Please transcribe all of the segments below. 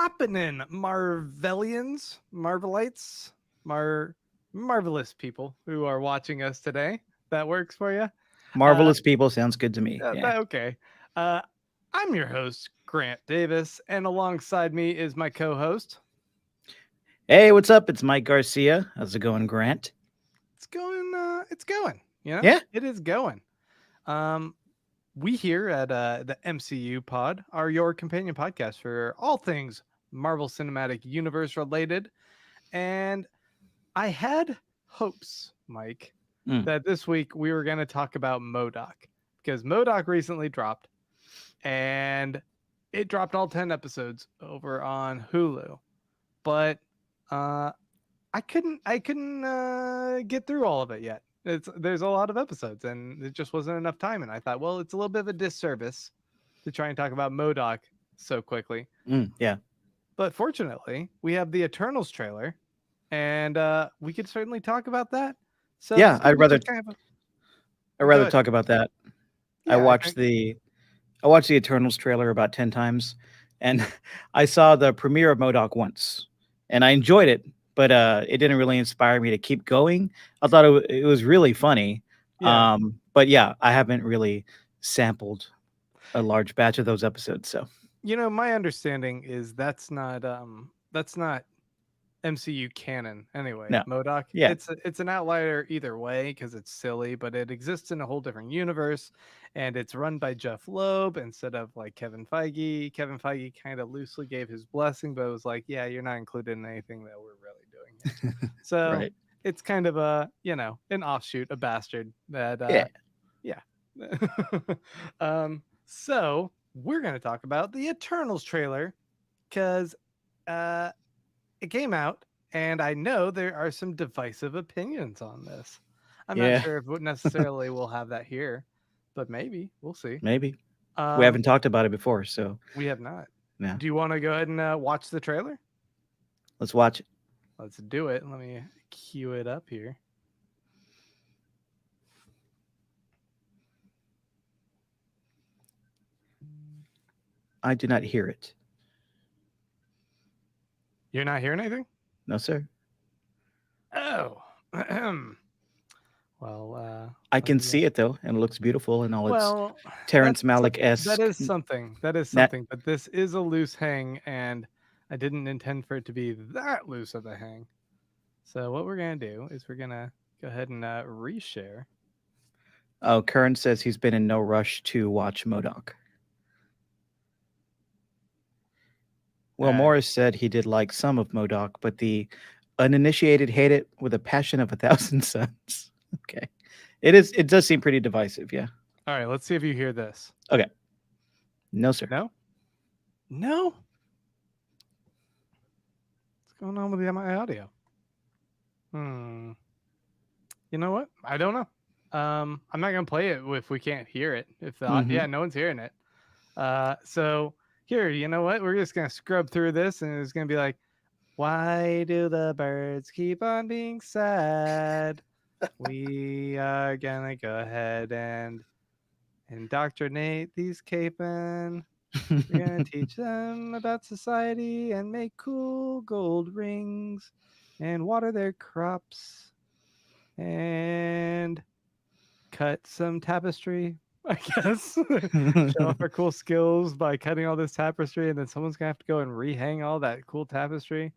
happening, Marvelians, Marvelites, marvelous people who are watching us today? That works for you? Marvelous people sounds good to me. Yeah. Okay. Uh, I'm your host, Grant Davis, and alongside me is my co-host. Hey, what's up? It's Mike Garcia. How's it going, Grant? It's going. It's going. Yeah. It is going. We here at the MCU Pod are your companion podcast for all things Marvel Cinematic Universe related, and I had hopes, Mike, that this week we were going to talk about MODOK because MODOK recently dropped, and it dropped all 10 episodes over on Hulu, but I couldn't get through all of it yet. There's a lot of episodes, and it just wasn't enough time. And I thought, well, it's a little bit of a disservice to try and talk about MODOK so quickly. Yeah. But fortunately, we have the Eternals trailer, and we could certainly talk about that. So yeah, I'd rather talk about that. Yeah, I watched the Eternals trailer about 10 times, and I saw the premiere of MODOK once, and I enjoyed it. But it didn't really inspire me to keep going. I thought it was really funny. Yeah. But yeah, I haven't really sampled a large batch of those episodes. So, my understanding is that's not MCU canon anyway. No. MODOK. Yeah. It's an outlier either way because it's silly, but it exists in a whole different universe, and it's run by Jeff Loeb instead of like Kevin Feige. Kevin Feige kind of loosely gave his blessing, but it was like, yeah, you're not included in anything that we're really doing here. So right. It's kind of an offshoot, a bastard that yeah. So we're gonna talk about the Eternals trailer because it came out, and I know there are some divisive opinions on this. I'm not sure if necessarily we'll have that here, but maybe we'll see. Maybe we haven't talked about it before, so we have not. Yeah. Do you want to go ahead and watch the trailer? Let's watch it. Let's do it. Let me cue it up here. I do not hear it. You're not hearing anything? No, sir. Oh. Well, I can see it though, and it looks beautiful and all its Terrence Malick-esque. That is something. But this is a loose hang, and I didn't intend for it to be that loose of a hang. So what we're gonna do is we're gonna go ahead and reshare. Oh, Kern says he's been in no rush to watch MODOK. Well, Morris said he did like some of MODOK, but the uninitiated hate it with a passion of 1,000 suns. Okay. It does seem pretty divisive, yeah. All right, let's see if you hear this. Okay. No, sir. No? What's going on with my audio? You know what? I don't know. I'm not gonna play it if we can't hear it. If no one's hearing it. So here, you know what? We're just gonna scrub through this, and it's gonna be like, why do the birds keep on being sad? We are gonna go ahead and indoctrinate these cavemen. We're gonna teach them about society and make cool gold rings and water their crops and cut some tapestry, I guess. Show off our cool skills by cutting all this tapestry, and then someone's gonna have to go and rehang all that cool tapestry.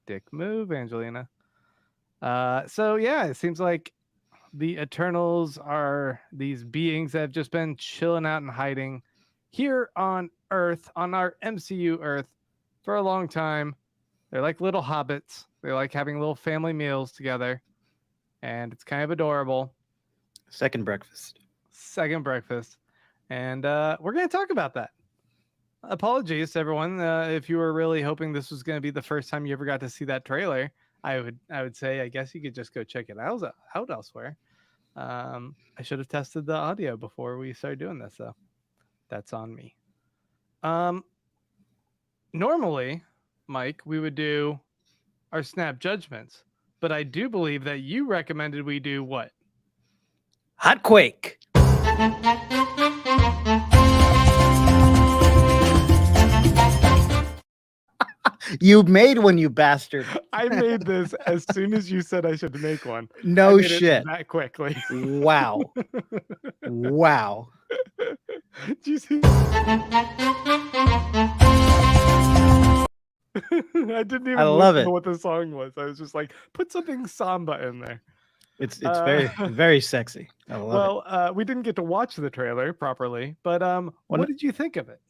Dick move, Angelina. So yeah, it seems like the Eternals are these beings that have just been chilling out and hiding here on Earth, on our MCU Earth, for a long time. They're like little hobbits. They like having little family meals together, and it's kind of adorable. Second breakfast. And we're going to talk about that. Apologies to everyone if you were really hoping this was going to be the first time you ever got to see that trailer. I would say I guess you could just go check it out elsewhere. I should have tested the audio before we started doing this, so that's on me. Normally, Mike, we would do our snap judgments, but I do believe that you recommended we do what? Hot Quake. You made one, you bastard. I made this as soon as you said I should make one. I No made it shit. that quickly. Wow. Wow. Do you see? I didn't I even love listen to it. what the song was. I was just like, put something samba in there. It's Uh, very very sexy. I love it. well, we didn't get to watch the trailer properly, but When what did you think of it?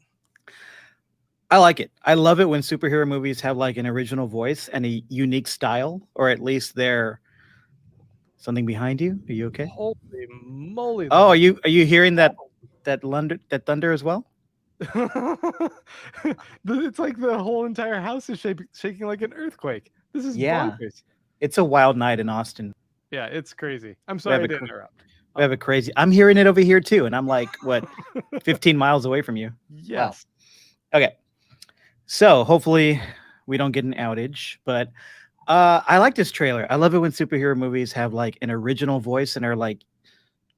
I like it. I love it when superhero movies have like an original voice and a unique style, or at least they're something behind you. Are you okay? Holy moly, Oh, the are you hearing that thunder as well? it's like the whole entire house is shaking like an earthquake. This is Yeah. bonkers. It's a wild night in Austin. Yeah, it's crazy. I'm We have sorry a to cr- interrupt. we have a crazy. I'm hearing it over here too, and I'm like, what, 15 miles away from you? Wow. Yes. Okay. So hopefully we don't get an outage, but I like this trailer. I love it when superhero movies have like an original voice and are like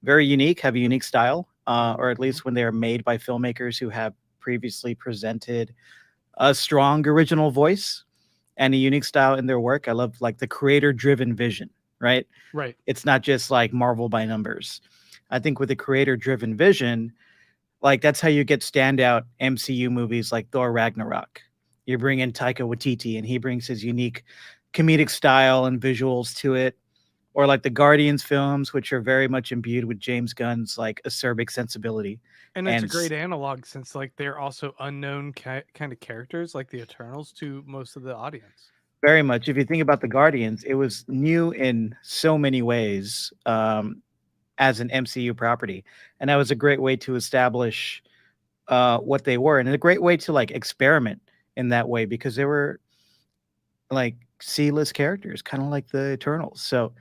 very unique, have a unique style, or at Mhm. least when they are made by filmmakers who have previously presented a strong original voice and a unique style in their work. I love like the creator driven vision, right? Right. It's not just like Marvel by numbers. I think with a creator driven vision, like that's how you get standout MCU movies like Thor Ragnarok. You bring in Taika Waititi and he brings his unique comedic style and visuals to it, or like the Guardians films, which are very much imbued with James Gunn's like acerbic sensibility. And it's a And great analog since like they're also unknown kind of characters like the Eternals to most of the audience. very much, if you think about the Guardians, it was new in so many ways as an MCU property, and that was a great way to establish what they were, and a great way to like experiment in that way because they were like C-list characters, kind of like the Eternals. So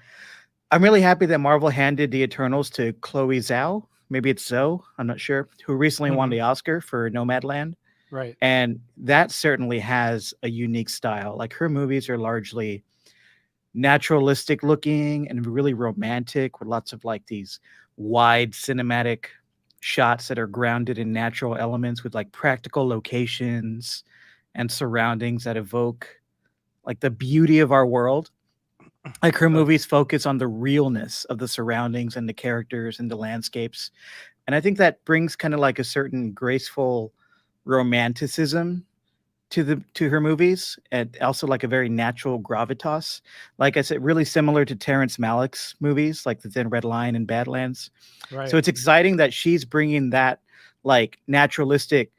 I'm really happy that Marvel handed the Eternals to Chloe Zhao. Maybe it's Zoe, I'm not sure, who recently won Mhm. the Oscar for Nomadland. Right. And that certainly has a unique style. Like her movies are largely naturalistic looking and really romantic with lots of like these wide cinematic shots that are grounded in natural elements with like practical locations and surroundings that evoke like the beauty of our world. Like her But movies focus on the realness of the surroundings and the characters and the landscapes. And I think that brings kind of like a certain graceful romanticism to her movies, and also like a very natural gravitas. Like I said, really similar to Terrence Malick's movies, like The Thin Red Line and Badlands. So right. it's exciting that she's bringing that like naturalistic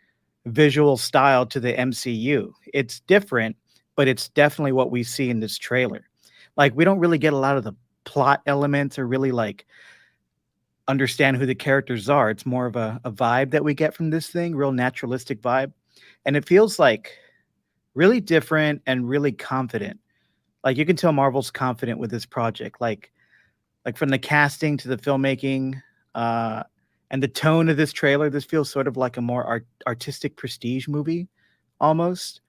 visual style to the MCU. It's different, but it's definitely what we see in this trailer. Like we don't really get a lot of the plot elements or really like understand who the characters are. It's more of a vibe that we get from this thing, real naturalistic vibe. And it feels like really different and really confident. Like you can tell Marvel's confident with this project. Like from the casting to the filmmaking, uh, and the tone of this trailer, this feels sort of like a more artistic prestige movie, almost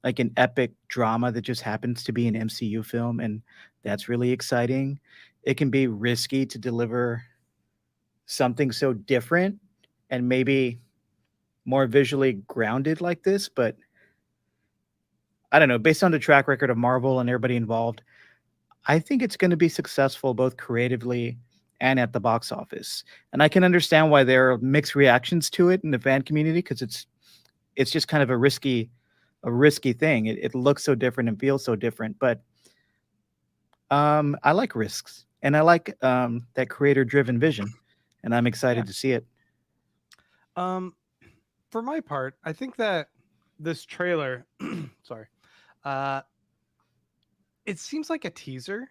like an epic drama that just happens to be an MCU film, and that's really exciting. It can be risky to deliver something so different and maybe more visually grounded like this, but I don't know, based on the track record of Marvel and everybody involved, I think it's going to be successful both creatively and at the box office. And I can understand why there are mixed reactions to it in the fan community because it's just kind of a risky thing. It looks so different and feels so different, but I like risks and I like that creator driven vision, and I'm Yeah. excited to see it. Um for my part, I think that this trailer sorry. Uh it seems like a teaser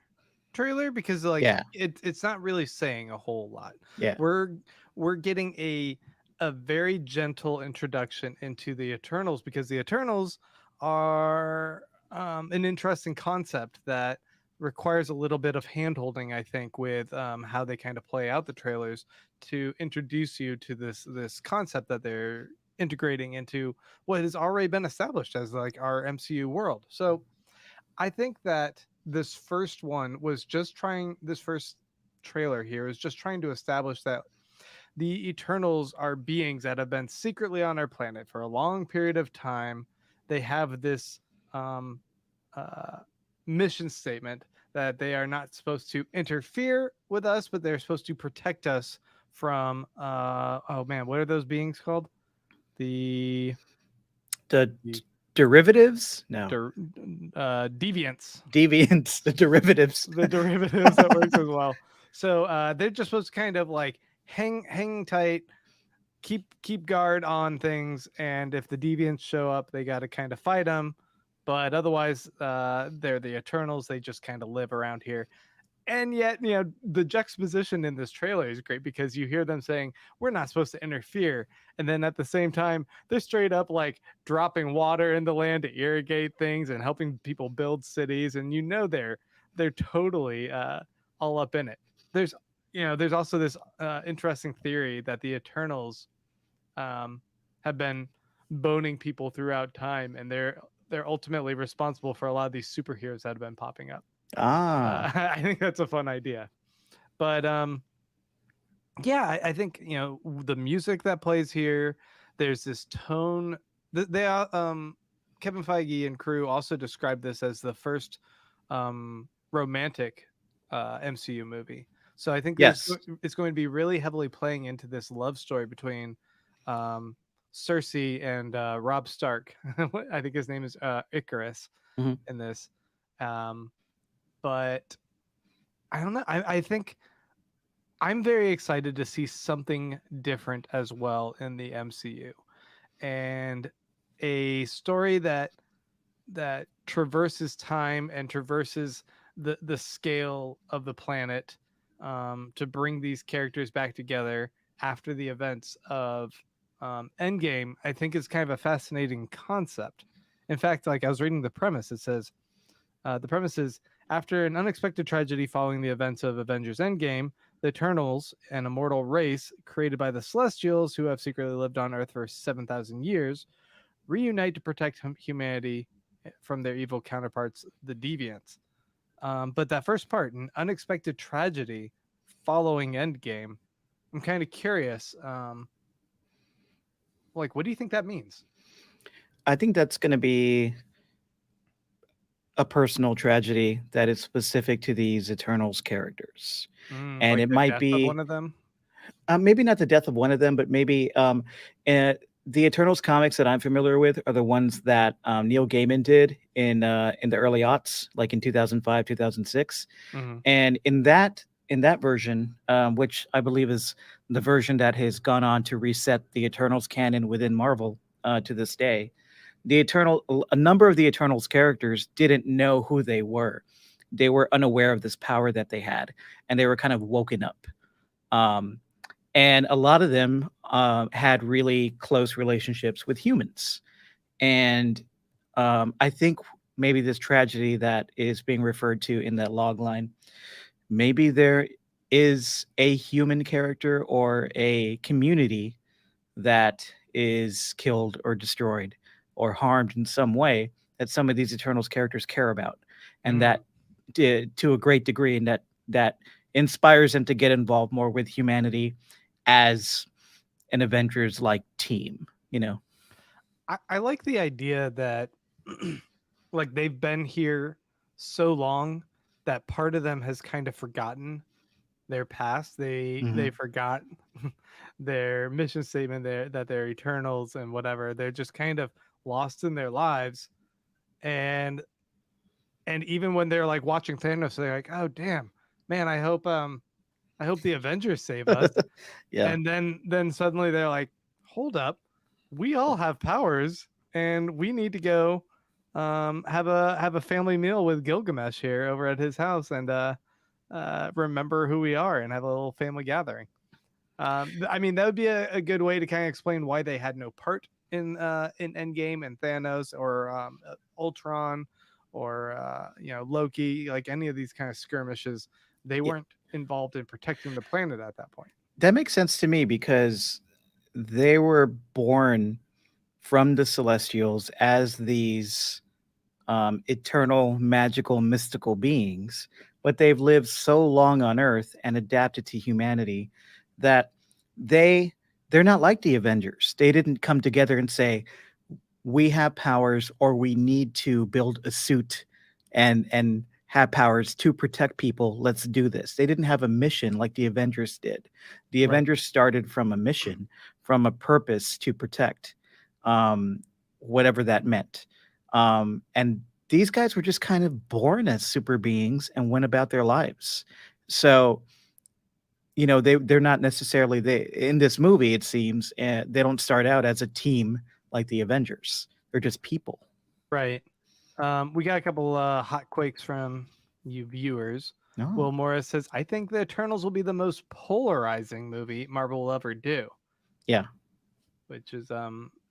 trailer because like Yeah, it's not really saying a whole lot. yeah, We're we're getting a very gentle introduction into the Eternals because the Eternals are an interesting concept that requires a little bit of handholding, I think, with how they kind of play out the trailers to introduce you to this concept that they're integrating into what has already been established as like our MCU world. So I think that this first trailer here is just trying to establish that the Eternals are beings that have been secretly on our planet for a long period of time. They have this um, uh, mission statement that they are not supposed to interfere with us, but they're supposed to protect us from oh man, what are those beings called? The The the derivatives? No. der- deviants, Deviants, the derivatives. the derivatives that works as well. So they're just supposed to kind of like hang tight, keep guard on things, and if the deviants show up, they got to kind of fight them. But otherwise, they're the Eternals. They just kind of live around here. And yet, the juxtaposition in this trailer is great because you hear them saying we're not supposed to interfere, and then at the same time they're straight up like dropping water in the land to irrigate things and helping people build cities, and they're totally all up in it. There's also this interesting theory that the Eternals um, have been boning people throughout time, and they're ultimately responsible for a lot of these superheroes that have been popping up. Ah, I think that's a fun idea. But yeah, I think the music that plays here. There's this tone. They Kevin Feige and crew also described this as the first romantic MCU movie. So I think yes. it's going to be really heavily playing into this love story between um, Cersei and Rob Stark. I think his name is Icarus Mhm. in this. Um, but I don't know. I think I'm very excited to see something different as well in the MCU, and a story that traverses time and traverses the scale of the planet, to bring these characters back together after the events of Endgame. I think is kind of a fascinating concept. In fact, like I was reading the premise, it says the premise is after an unexpected tragedy following the events of Avengers Endgame, the Eternals, an immortal race created by the Celestials who have secretly lived on Earth for 7,000 years, reunite to protect humanity from their evil counterparts, the Deviants. But that first part, an unexpected tragedy following Endgame, I'm kind of curious. Like, what do you think that means? I think that's going to be a personal tragedy that is specific to these Eternals characters. And Like it the might death of be one of them? maybe not the death of one of them, but maybe the Eternals comics that I'm familiar with are the ones that Neil Gaiman did in the early aughts, like in 2005, 2006. Mm-hmm. And in that version, which I believe is the version that has gone on to reset the Eternals canon within Marvel to this day, a number of the Eternals characters didn't know who they were. They were unaware of this power that they had, and they were kind of woken up. Um, and a lot of them had really close relationships with humans. And I think maybe this tragedy that is being referred to in that log line, maybe there is a human character or a community that is killed or destroyed or harmed in some way that some of these Eternals characters care about, and Mm. that to a great degree, and that inspires them to get involved more with humanity as an Avengers like team. You know. I like the idea that like they've been here so long that part of them has kind of forgotten their past. They Hmm. forgot their mission statement there that they're Eternals and whatever. They're just kind of lost in their lives, and even when they're like watching Thanos, they're like, "Oh damn, man! I hope the Avengers save us." Yeah. And then suddenly they're like, hold up, we all have powers and we need to go have a family meal with Gilgamesh here over at his house, and remember who we are and have a little family gathering. I mean, that would be a good way to kind of explain why they had no part in Endgame and Thanos, or Ultron, or Loki, like any of these kind of skirmishes. They Yeah, weren't involved in protecting the planet at that point. that makes sense to me because they were born from the Celestials as these eternal, magical, mystical beings, but they've lived so long on Earth and adapted to humanity that they they're not like the Avengers. They didn't come together and say, we have powers or we need to build a suit and have powers to protect people. Let's do this. They didn't have a mission like the Avengers did. The Right. Avengers started from a mission, from a purpose to protect, um, whatever that meant. And these guys were just kind of born as super beings and went about their lives. So, they're not necessarily they in this movie. It seems they don't start out as a team like the Avengers. They're just people. Right. We got a couple hot quakes from you viewers. No, Will Morris says, I think the Eternals will be the most polarizing movie Marvel will ever do, yeah. which is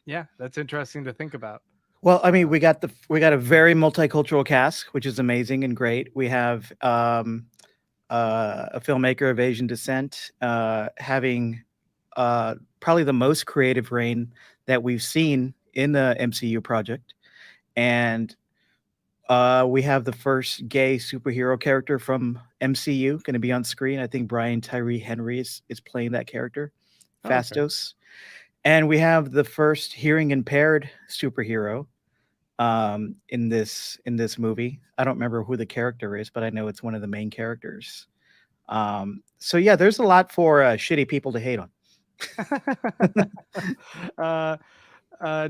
yeah, that's interesting to think about. Well, I mean, Uh, we got a very multicultural cast, which is amazing and great. We have a filmmaker of Asian descent, having probably the most creative reign that we've seen in the MCU project, and we have the first gay superhero character from MCU going to be on screen. I think Brian Tyree Henry is playing that character, okay. Fastos. And we have the first hearing impaired superhero in this movie. I don't remember who the character is, but I know it's one of the main characters. So yeah, there's a lot for shitty people to hate on. uh,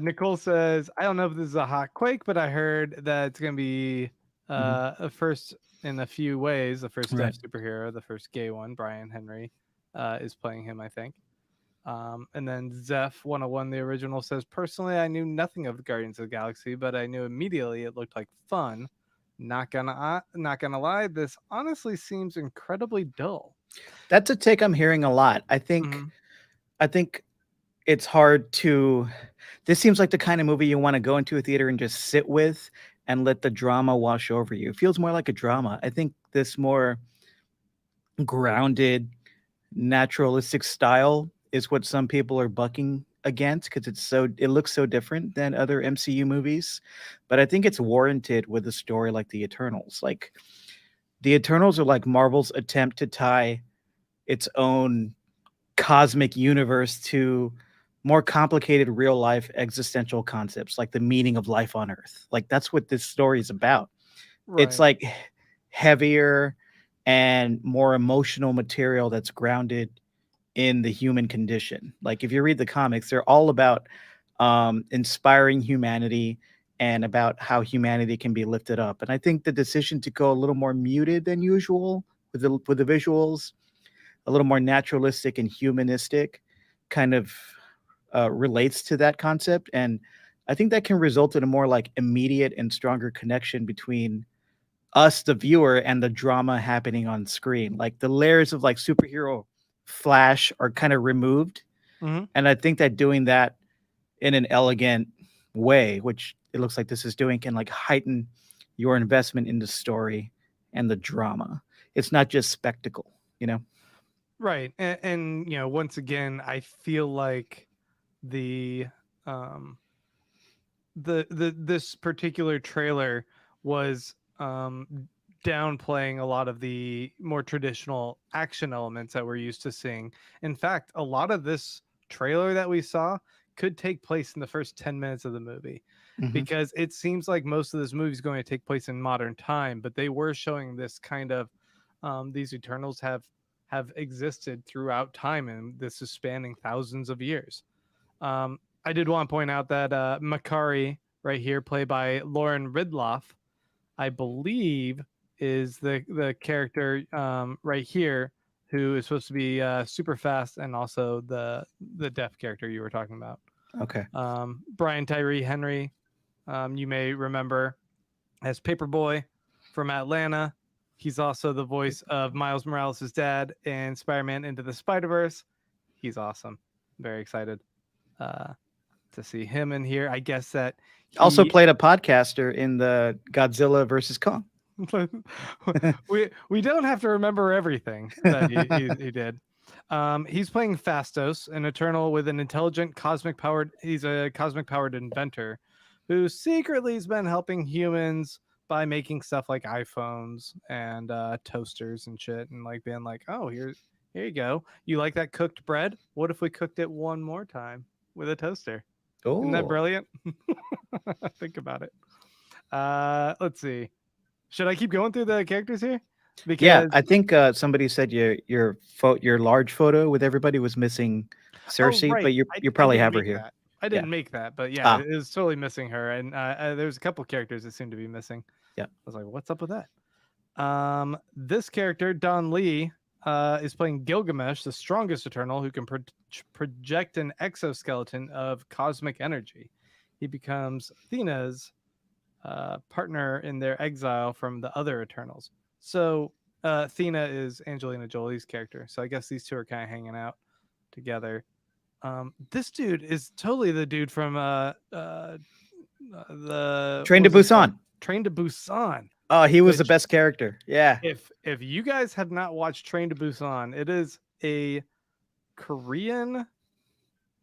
Nicole says, I don't know if this is a hot quake, but I heard that it's going to be Mhm. a first in a few ways. The first Right. deaf superhero, the first gay one, Brian Henry, is playing him, I think. And then Zeph 101, the original, says, personally, I knew nothing of Guardians of the Galaxy, but I knew immediately it looked like fun. Not gonna lie, this honestly seems incredibly dull. That's a take I'm hearing a lot. I think Hmm. I think it's hard to this seems like the kind of movie you want to go into a theater and just sit with and let the drama wash over you. It feels more like a drama. I think this more grounded, naturalistic style is what some people are bucking against because it looks so different than other MCU movies. But I think it's warranted with a story like The Eternals. Like The Eternals are like Marvel's attempt to tie its own cosmic universe to more complicated real life existential concepts like the meaning of life on earth. Like that's what this story is about. It's Right. like heavier and more emotional material that's grounded in the human condition. Like if you read the comics, they're all about inspiring humanity and about how humanity can be lifted up. And I think the decision to go a little more muted than usual with the visuals, a little more naturalistic and humanistic, kind of relates to that concept. And I think that can result in a more like immediate and stronger connection between us, the viewer, and the drama happening on screen. Like the layers of like superhero flash are kind of removed. Hmm. And I think that doing that in an elegant way, which it looks like this is doing, can like heighten your investment in the story and the drama. It's not just spectacle, you know? Right. And once again, I feel like the um the this particular trailer was downplaying a lot of the more traditional action elements that we're used to seeing. In fact, a lot of this trailer that we saw could take place in the first 10 minutes of the movie, Hmm. because it seems like most of this movie is going to take place in modern time, but they were showing this kind of these Eternals have existed throughout time, and this is spanning thousands of years. I did want to point out that Makari, right here, played by Lauren Ridloff, I believe is the character right here, who is supposed to be super fast, and also the deaf character you were talking about. Okay. Brian Tyree Henry, you may remember as Paperboy from Atlanta. He's also the voice of Miles Morales' dad in Spider-Man Into the Spider-Verse. He's awesome. Very excited uh, to see him in here. I guess that Also he played a podcaster in the Godzilla versus Kong. we don't have to remember everything that he did. He's playing Fastos, an Eternal with an intelligent cosmic powered. He's a cosmic powered inventor who secretly has been helping humans by making stuff like iPhones and toasters and shit, and like being like, "Oh, here you go. You like that cooked bread? What if we cooked it one more time with a toaster?" Isn't that Oh, brilliant? Think about it. Let's see. Should I keep going through the characters here? yeah. Because I think somebody said your large photo with everybody was missing oh Cersei, but right, you I probably didn't have her make here. that. I Yeah. didn't make that, but yeah, Ah, it is totally missing her, and there's a couple characters that seem to be missing. yeah. I was like, what's up with that? This character, Don Lee, is playing Gilgamesh, the strongest Eternal, who can project an exoskeleton of cosmic energy. He becomes Athena's partner in their exile from the other Eternals. So Athena is Angelina Jolie's character. So I guess these two are kind of hanging out together. This dude is totally the dude from the Train what to was it called? Busan. Train to Busan. Oh, he was the Which best character. Yeah. if you guys have not watched Train to Busan, it is a Korean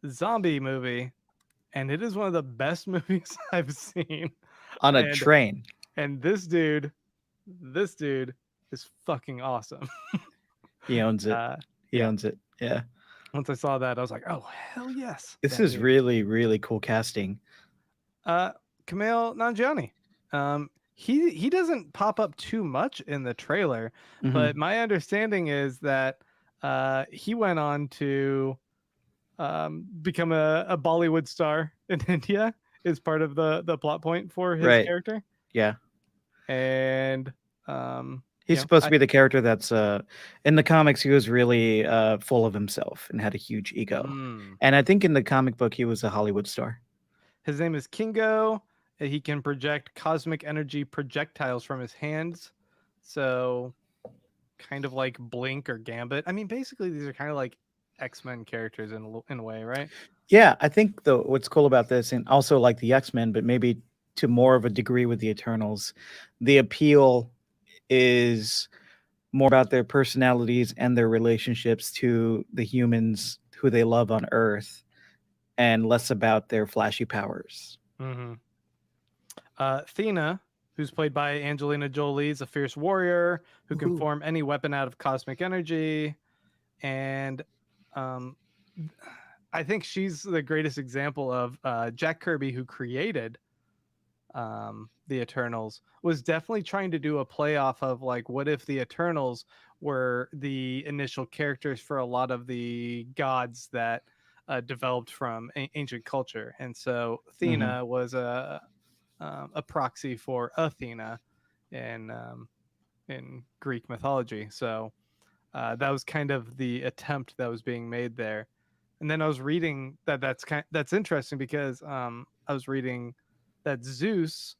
zombie movie, and it is one of the best movies I've seen. On a And train. this dude is fucking awesome. He owns it. Uh, He yeah. owns it. Yeah. Once I saw that, I was like, oh hell yes, This that is dude. really, really cool casting. Uh, Kumail Nanjiani. He doesn't pop up too much in the trailer, but Hmm. my understanding is that he went on to become a Bollywood star in India. Is part of the plot point for his Right. character, Yeah. and He's supposed to be the character that's in the comics he was really full of himself and had a huge ego. mm, And I think in the comic book he was a Hollywood star. his name is Kingo. He can project cosmic energy projectiles from his hands, so kind of like Blink or Gambit. I mean, basically these are kind of like X-Men characters in a way, right? Yeah, I think though what's cool about this, and also like the X-Men, but maybe to more of a degree with the Eternals, the appeal is more about their personalities and their relationships to the humans who they love on Earth, and less about their flashy powers. Mm-hmm. Athena, who's played by Angelina Jolie, is a fierce warrior who can Woohoo. form any weapon out of cosmic energy, and um, I think she's the greatest example of Jack Kirby, who created the Eternals, was definitely trying to do a play off of like, what if the Eternals were the initial characters for a lot of the gods that developed from ancient culture, and so Hmm. Athena was a proxy for Athena in Greek mythology. So that was kind of the attempt that was being made there. And then I was reading that's interesting because I was reading that Zeus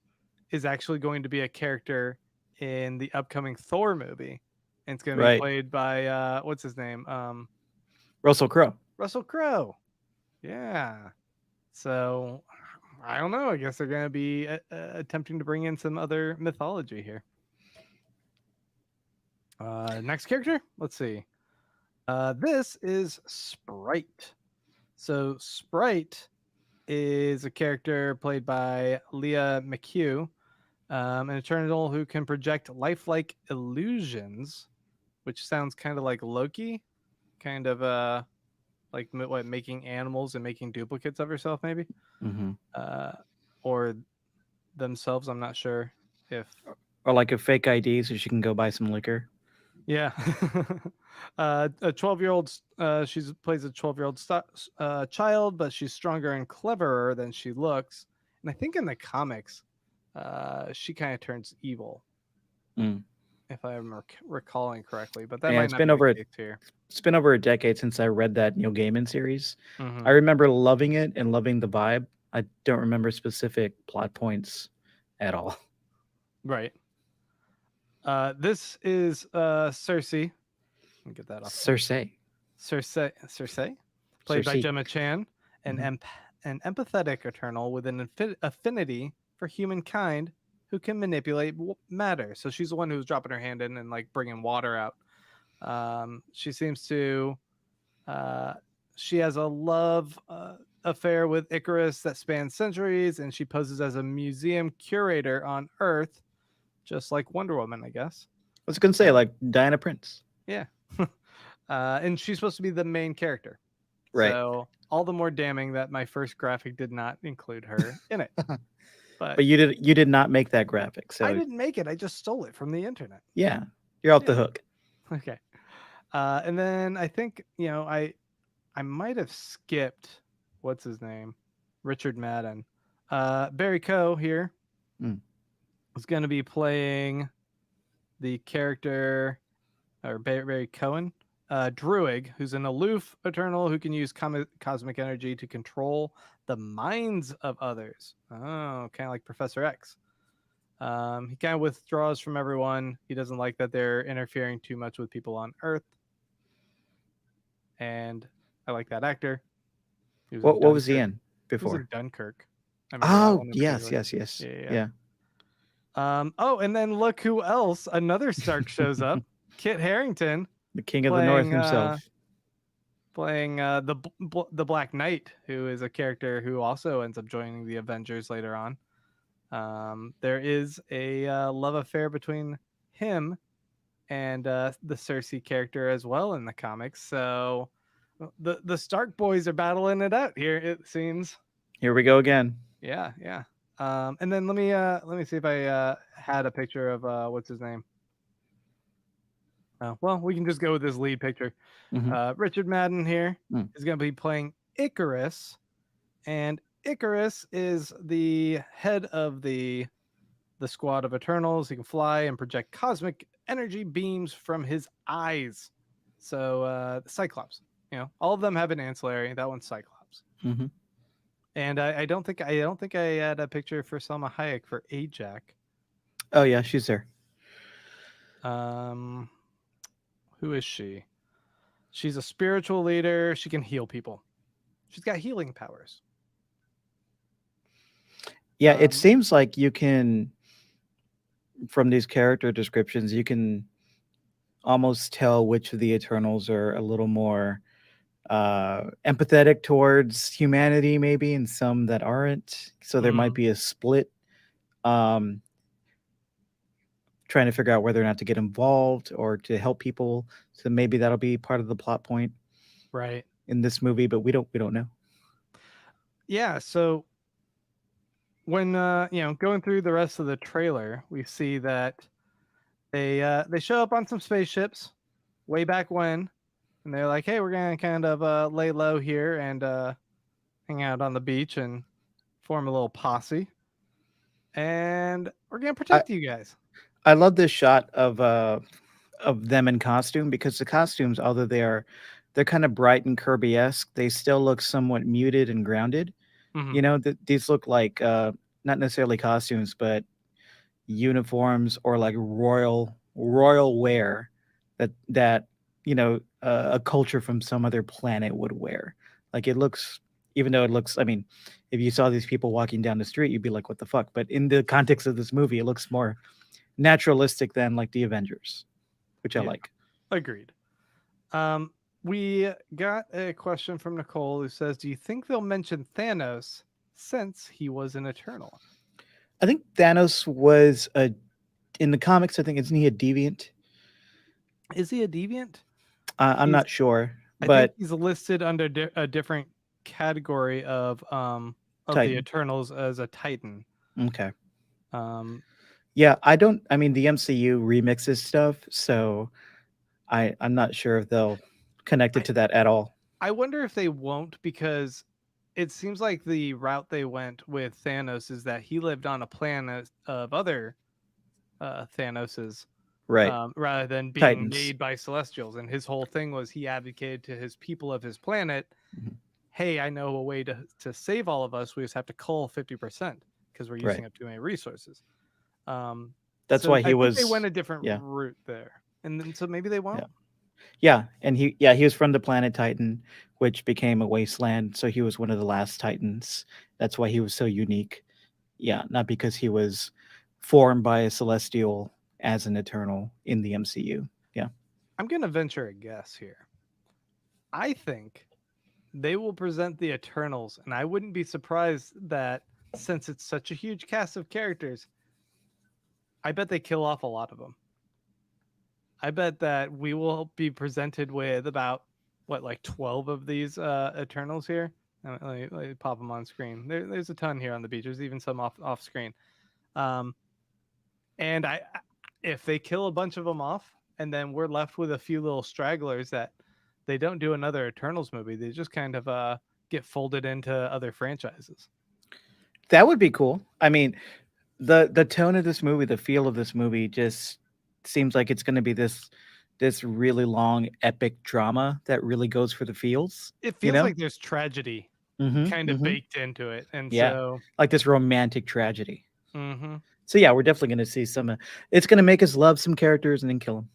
is actually going to be a character in the upcoming Thor movie, and it's going to be Right. played by what's his name, Russell Crowe. Russell Crowe. Yeah. So I don't know. I guess they're going to be attempting to bring in some other mythology here. Next character. Let's see. This is Sprite. So Sprite is a character played by Leah McHugh, an Eternal who can project lifelike illusions, which sounds kind of like Loki, kind of like what, making animals and making duplicates of herself, maybe, Hmm. uh, or themselves. I'm not sure if. Or like a fake ID so she can go buy some liquor. Yeah. A 12-year-old, she plays a 12-year-old child, but she's stronger and cleverer than she looks. And I think in the comics, she kind of turns evil, Mm. if I'm recalling correctly, but that Yeah, might not be the case here. it's been over a decade since I read that Neil Gaiman series. I Hmm. remember loving it and loving the vibe. I don't remember specific plot points at all. Right. This is Cersei. Let me get that off there. Cersei. Cersei, played by Cersei. Gemma Chan, an Mhm. an empathetic Eternal with an affinity for humankind who can manipulate matter. So she's the one who's dropping her hand in and like bringing water out. She seems to. Uh, she has a love affair with Icarus that spans centuries, and she poses as a museum curator on Earth, just like Wonder Woman, I guess. I was gonna say Uh, like Diana Prince. yeah. And she's supposed to be the main character. Right. So all the more damning that my first graphic did not include her in it. But But you did not make that graphic, I so didn't make it. I just stole it from the internet. yeah, you're off the Yeah. hook. Okay. And then I think, I might have skipped what's his name? Richard Madden. Barry Coe here Mm. is going to be playing the character, or Barry Cohen, Druig, who's an aloof Eternal who can use cosmic energy to control the minds of others. Oh, kind of like Professor X. He kind of withdraws from everyone. He doesn't like that they're interfering too much with people on Earth. And I like that actor. He was in What was he Dunkirk. in He was in before? Dunkirk. I remember that Oh, one in yes, particular. yes, yes. Yeah, yeah, Yeah. yeah. Oh, and then look who else. Another Stark shows up. Kit Harington The King of the North playing himself. the Black Knight, who is a character who also ends up joining the Avengers later on. There is a love affair between him and the Cersei character as well in the comics. So the Stark boys are battling it out here. It seems. Here we go again. Yeah, yeah. And then let me see if I had a picture of what's his name. Well, we can just go with this lead picture. Mhm. Richard Madden here Mm. is going to be playing Icarus, and Icarus is the head of the squad of Eternals. He can fly and project cosmic energy beams from his eyes. So Cyclops, all of them have an ancillary. That one's Cyclops. Mhm. And I don't think I had a picture for Selma Hayek for Ajak. Oh yeah, she's there. Um, who is she? She's a spiritual leader. She can heal people. She's got healing powers. Yeah, it Um, seems like you can, from these character descriptions, you can almost tell which of the Eternals are a little more empathetic towards humanity, maybe, and some that aren't. So there might mm, be a split. Um, Trying to figure out whether or not to get involved or to help people. So maybe that'll be part of the plot point right. in this movie, but we don't know. Yeah. So when going through the rest of the trailer, we see that they show up on some spaceships way back when, and they're like, "Hey, we're gonna kind of lay low here and hang out on the beach and form a little posse, and we're gonna I protect you guys." I love this shot of them in costume because the costumes, although they're kind of bright and Kirby-esque, they still look somewhat muted and grounded. Hmm. You know, these look like not necessarily costumes, but uniforms or like royal wear that a culture from some other planet would wear. Like it looks, even though it looks, I mean, if you saw these people walking down the street, you'd be like, what the fuck? But in the context of this movie, it looks more naturalistic than like the Avengers, which I Yeah, like. agreed. Um, we got a question from Nicole who says, "Do you think they'll mention Thanos since he was an Eternal? I think Thanos was a in the comics. I think isn't he a deviant? Is he a deviant?" I'm He's not sure, I think but he's listed under a different category of the Titan. Eternals as a Titan. Okay. Um, Yeah, I don't. I mean, the MCU remixes stuff, so I'm not sure if they'll connect it I to that at all. I wonder if they won't, because it seems like the route they went with Thanos is that he lived on a planet of other Thanoses, Right. rather than being Titans. made by Celestials. And his whole thing was he advocated to his people of his planet, Mhm. "Hey, I know a way to save all of us. We just have to cull 50% because we're Right. using up too many resources." Um, That's so why I he think they went was. a different Yeah. route there, and then so maybe they Yeah. won't. Yeah, and he was from the planet Titan, which became a wasteland. So he was one of the last Titans. That's why he was so unique. Yeah, not because he was formed by a celestial as an eternal in the MCU. Yeah. I'm gonna venture a guess here. I think they will present the Eternals, and I wouldn't be surprised that, since it's such a huge cast of characters, I bet they kill off a lot of them. I bet that we will be presented with about what, like 12 of these Eternals here. Let me pop them on screen. There's a ton here on the beach. There's even some off screen. Um, and if they kill a bunch of them off, and then we're left with a few little stragglers that they don't do another Eternals movie, they just kind of get folded into other franchises. That would be cool. I mean, the tone of this movie, the feel of this movie, just seems like it's going to be this really long epic drama that really goes for the feels. It You feels know? like there's tragedy Mm-hmm. kind of Mm-hmm. baked into it, and Yeah, so like this romantic tragedy. hmm So yeah, we're definitely going to see some. It's going to make us love some characters and then kill them.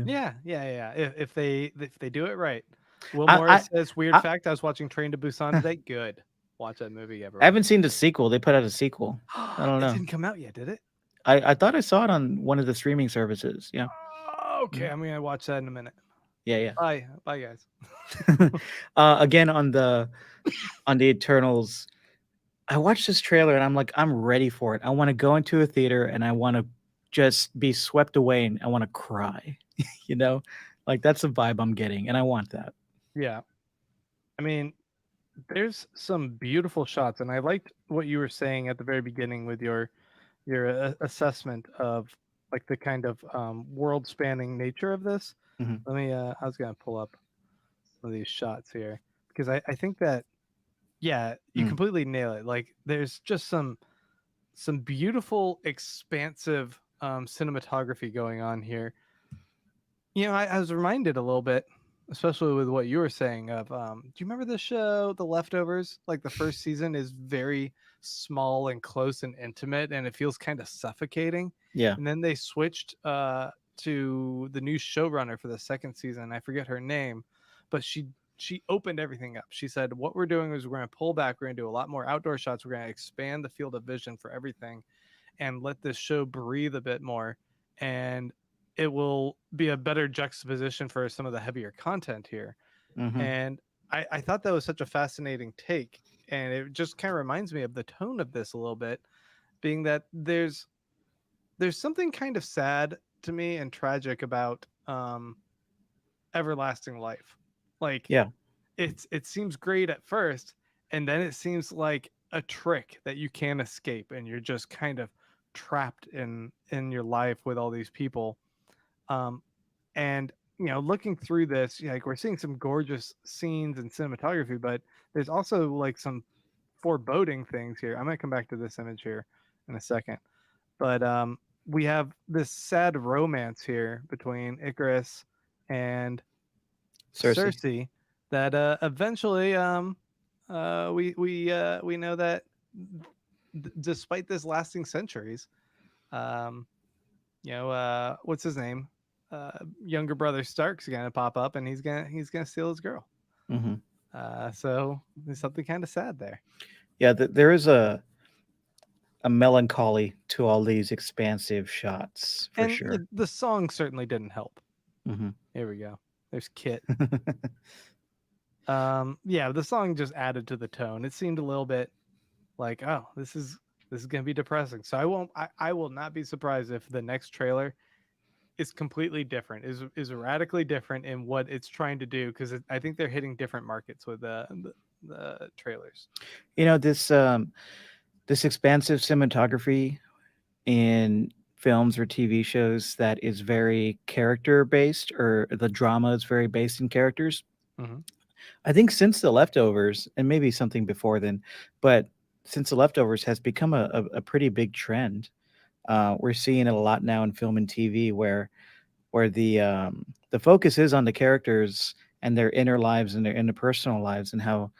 Yeah. yeah. If they do it right. Will I I Morris says, "Weird I, fact: I was watching Train to Busan today. Good, watch that movie, I everyone." haven't seen the sequel. They put out a sequel. I don't It know. didn't come out yet, did it? I thought I saw it on one of the streaming services. Yeah. Okay, Mhm. I'm gonna watch that in a minute. Yeah, Bye, guys. yeah. Again on the Eternals, I watched this trailer and I'm like, I'm ready for it. I want to go into a theater and I want to just be swept away and I want to cry. you know, like that's the vibe I'm getting, and I want that. Yeah, I mean, there's some beautiful shots, and I liked what you were saying at the very beginning with your assessment of like the kind of world spanning nature of this. Hmm. Let me. I was gonna pull up some of these shots here because I think that yeah, you Mm. completely nail it. Like there's just some beautiful, expansive cinematography going on here. I was reminded a little bit, especially with what you were saying of do you remember the show The Leftovers? Like the first season is very small and close and intimate, and it feels kind of suffocating. Yeah. And then they switched to the new showrunner for the second season. I forget her name, but she opened everything up. She said, "What we're doing is we're going to pull back. We're going to do a lot more outdoor shots. We're going to expand the field of vision for everything, and let this show breathe a bit more, and it will be a better juxtaposition for some of the heavier content here." Hmm. And I thought that was such a fascinating take, and it just kind of reminds me of the tone of this a little bit, being that there's something kind of sad to me and tragic about everlasting life. Like Yeah. it seems great at first, and then it seems like a trick that you can't escape, and you're just kind of trapped in your life with all these people. um and looking through this, like we're seeing some gorgeous scenes and cinematography, but there's also like some foreboding things here. I'm going to come back to this image here in a second, but we have this sad romance here between Icarus and Cersei. Cersei that eventually we know that despite this lasting centuries, um what's his name, younger brother Stark's gonna pop up, and he's gonna steal his girl. Hmm. So there's something kind of sad there. Yeah, there is a melancholy to all these expansive shots for And sure. the song certainly didn't help. Hmm. Here we go. There's Kit. Yeah, the song just added to the tone. It seemed a little bit like, oh, this is gonna be depressing. So I will not be surprised if the next trailer is completely different, is radically different in what it's trying to do, because I think they're hitting different markets with the trailers. This expansive cinematography in films or TV shows that is very character based, or the drama is very based in characters. Hmm. I think since The Leftovers, and maybe something before then, but since The Leftovers has become a pretty big trend. We're seeing it a lot now in film and TV, where the focus is on the characters and their inner lives and their interpersonal lives, and how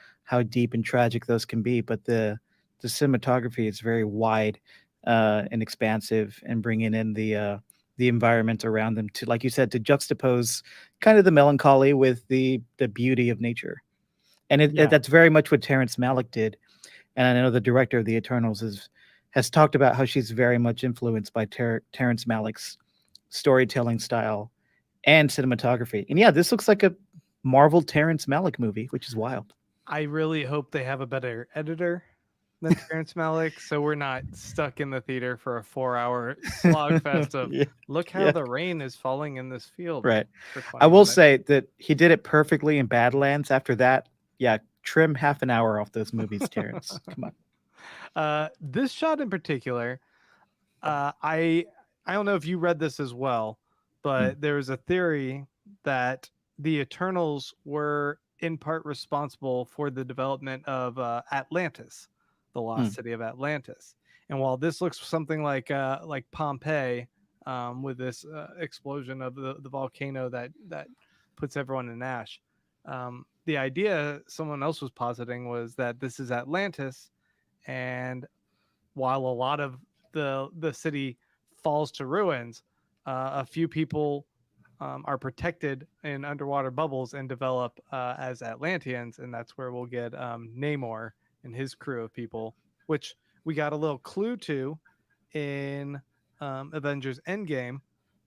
deep and tragic those can be. But the cinematography is very wide and expansive, and bringing in the environment around them to, like you said, to juxtapose kind of the melancholy with the beauty of nature. And Yeah, that's very much what Terrence Malick did. And I know the director of the Eternals has talked about how she's very much influenced by Terrence Malick's storytelling style and cinematography. And yeah, this looks like a Marvel Terrence Malick movie, which is wild. I really hope they have a better editor than Terrence Malick, so we're not stuck in the theater for a 4-hour slog fest of Yeah, look how yeah, the rain is falling in this field right. for I 20 will minutes. say that he did it perfectly in Badlands. After that, yeah, trim half an hour off those movies, Terrence. Come on. This shot in particular, I don't know if you read this as well, Mm, but there was a theory that the Eternals were in part responsible for the development of Atlantis, the lost mm. city of Atlantis. And while this looks something like Pompeii, with this explosion of the volcano that puts everyone in ash, the idea someone else was positing was that this is Atlantis, and while a lot of the city falls to ruins, a few people are protected in underwater bubbles and develop as Atlanteans, and that's where we'll get Namor and his crew of people, which we got a little clue to in Avengers Endgame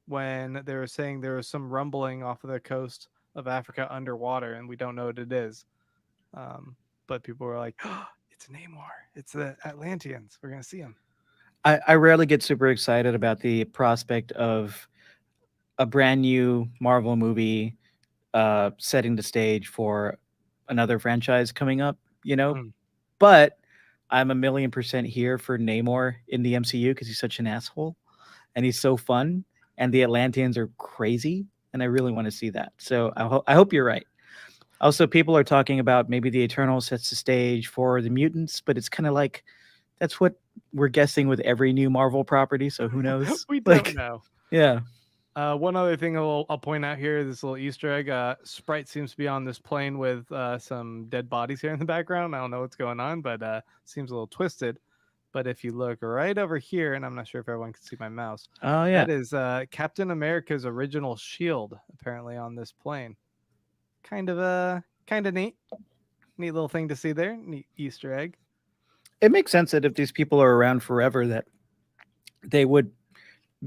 when they were saying there was some rumbling off of the coast of Africa underwater, and we don't know what it is. Um, but people were like, oh, "It's Namor! It's the Atlanteans! We're gonna see him." I rarely get super excited about the prospect of a brand new Marvel movie setting the stage for another franchise coming up, you know? Mm. But I'm a million percent here for Namor in the MCU because he's such an asshole and he's so fun. And the Atlanteans are crazy. And I really want to see that. So I hope you're right. Also, people are talking about maybe the Eternal sets the stage for the mutants, but it's kind of like that's what we're guessing with every new Marvel property. So who knows? We don't Like, know. yeah. One other thing I'll point out here, this little Easter egg. Sprite seems to be on this plane with some dead bodies here in the background. I don't know what's going on, but seems a little twisted. But if you look right over here, and I'm not sure if everyone can see my mouse, Oh, yeah. that is Captain America's original shield, apparently on this plane. Kind of neat little thing to see there. Neat Easter egg. It makes sense that if these people are around forever, that they would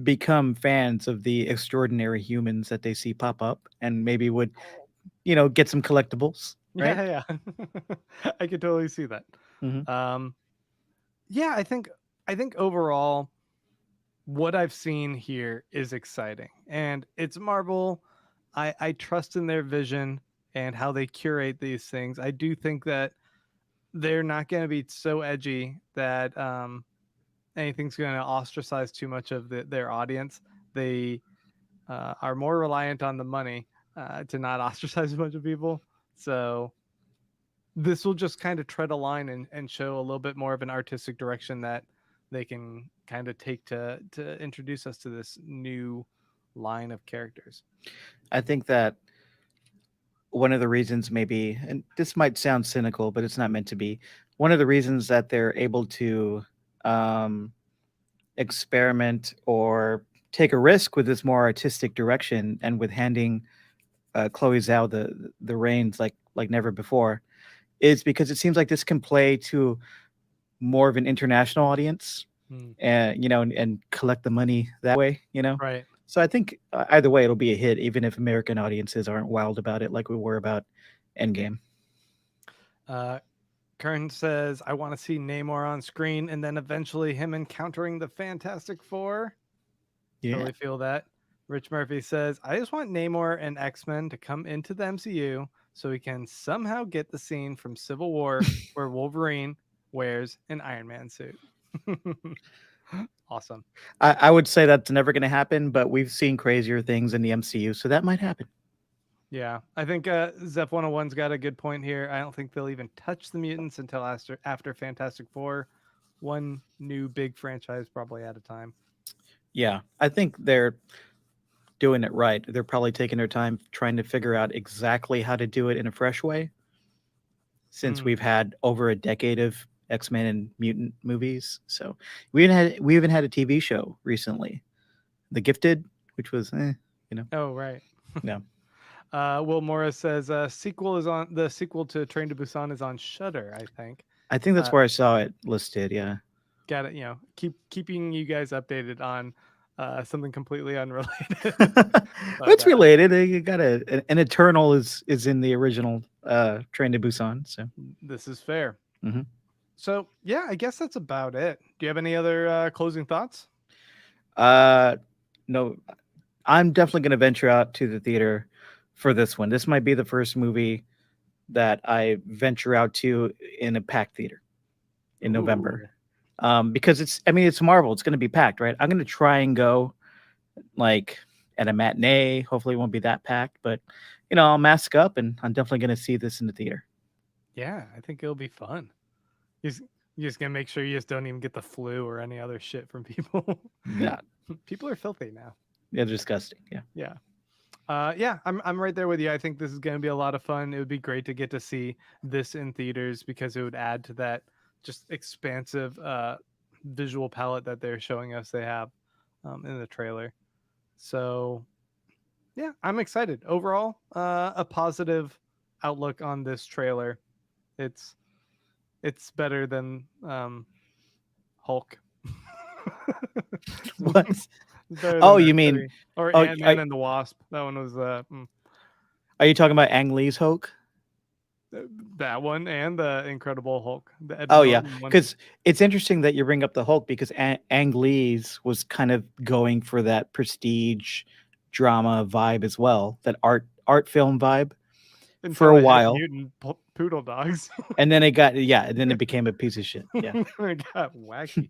become fans of the extraordinary humans that they see pop up and maybe would, get some collectibles, right? Yeah, yeah. I could totally see that. Hmm. Um, yeah, I think overall what I've seen here is exciting, and it's Marvel. I trust in their vision and how they curate these things. I do think that they're not going to be so edgy that anything's going to ostracize too much of their audience. They are more reliant on the money to not ostracize a bunch of people. So this will just kind of tread a line and show a little bit more of an artistic direction that they can kind of take to introduce us to this new line of characters. I think that one of the reasons, maybe, and this might sound cynical, but it's not meant to be, one of the reasons that they're able to um, experiment or take a risk with this more artistic direction and with handing Chloe Zhao the reins like never before is because it seems like this can play to more of an international audience, Hmm. and and collect the money that way. Right. So I think either way it'll be a hit, even if American audiences aren't wild about it like we were about Endgame. Uh, Kern says, I want to see Namor on screen and then eventually him encountering the Fantastic Four. Yeah. Totally feel that. Rich Murphy says, I just want Namor and X Men to come into the MCU so we can somehow get the scene from Civil War where Wolverine wears an Iron Man suit. Awesome. I would say that's never going to happen, but we've seen crazier things in the MCU, so that might happen. Yeah, I think Zeph 101's got a good point here. I don't think they'll even touch the mutants until after Fantastic Four. One new big franchise probably at a time. Yeah, I think they're doing it right. They're probably taking their time trying to figure out exactly how to do it in a fresh way, since Mm, we've had over a decade of X-Men and mutant movies. So we even had a TV show recently, The Gifted, which was oh, right. yeah. Will Morris says the sequel to Train to Busan is on Shudder, I think. I think that's Uh, where I saw it listed. Yeah. got it. Keeping you guys updated on something completely unrelated. But It's related. You got an Eternal is in the original Train to Busan. So this is fair. mhm. So yeah, I guess that's about it. Do you have any other closing thoughts? Uh, no, I'm definitely going to venture out to the theater for this one. This might be the first movie that I venture out to in a packed theater in November. Ooh. Because it's Marvel. It's going to be packed, right? I'm going to try and go like at a matinee. Hopefully, it won't be that packed, but I'll mask up and I'm definitely going to see this in the theater. Yeah, I think it'll be fun. You just gonna make sure you just don't even get the flu or any other shit from people. Yeah, People are filthy now. they're disgusting. Yeah. Yeah. Yeah, I'm right there with you. I think this is going to be a lot of fun. It would be great to get to see this in theaters because it would add to that just expansive visual palette that they're showing us they have in the trailer. So, yeah, I'm excited. Overall, a positive outlook on this trailer. It's it's better than Hulk. What? It's better than Oh, that you mean? movie. Or Oh, Ant-Man and the Wasp. That one was are you talking about Ang Lee's Hulk? that one and the Incredible Hulk, the Oh Edward yeah, Norton one. because it's interesting that you bring up the Hulk because Ang Lee's was kind of going for that prestige drama vibe as well, that art film vibe for Until a it hit while, mutant poodle dogs. and then it became a piece of shit. Yeah, It got wacky.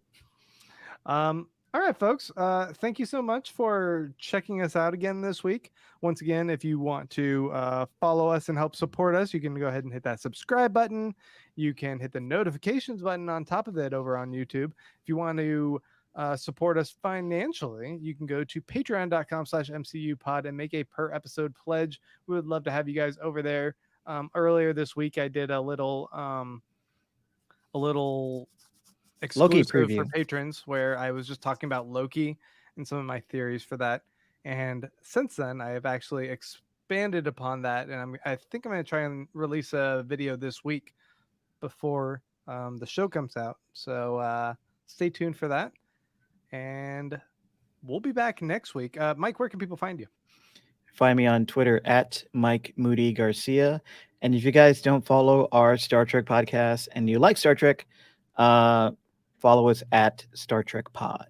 All right, folks. Thank you so much for checking us out again this week. Once again, if you want to follow us and help support us, you can go ahead and hit that subscribe button. You can hit the notifications button on top of it over on YouTube. If you want to support us financially, you can go to patreon.com/mcupod and make a per episode pledge. We would love to have you guys over there. Earlier this week, I did a little Loki exclusive for preview. patrons where I was just talking about Loki and some of my theories for that. And since then, I have actually expanded upon that, and I think I'm going to try and release a video this week before the show comes out. So stay tuned for that, and we'll be back next week. Mike, where can people find you? Find me on Twitter at Mike Moody Garcia. And if you guys don't follow our Star Trek podcast and you like Star Trek, follow us at Star Trek Pod.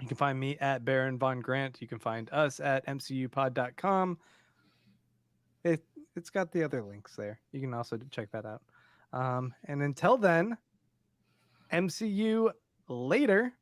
You can find me at Baron Von Grant. You can find us at mcupod.com. It's got the other links there. You can also check that out. And until then, MCU later.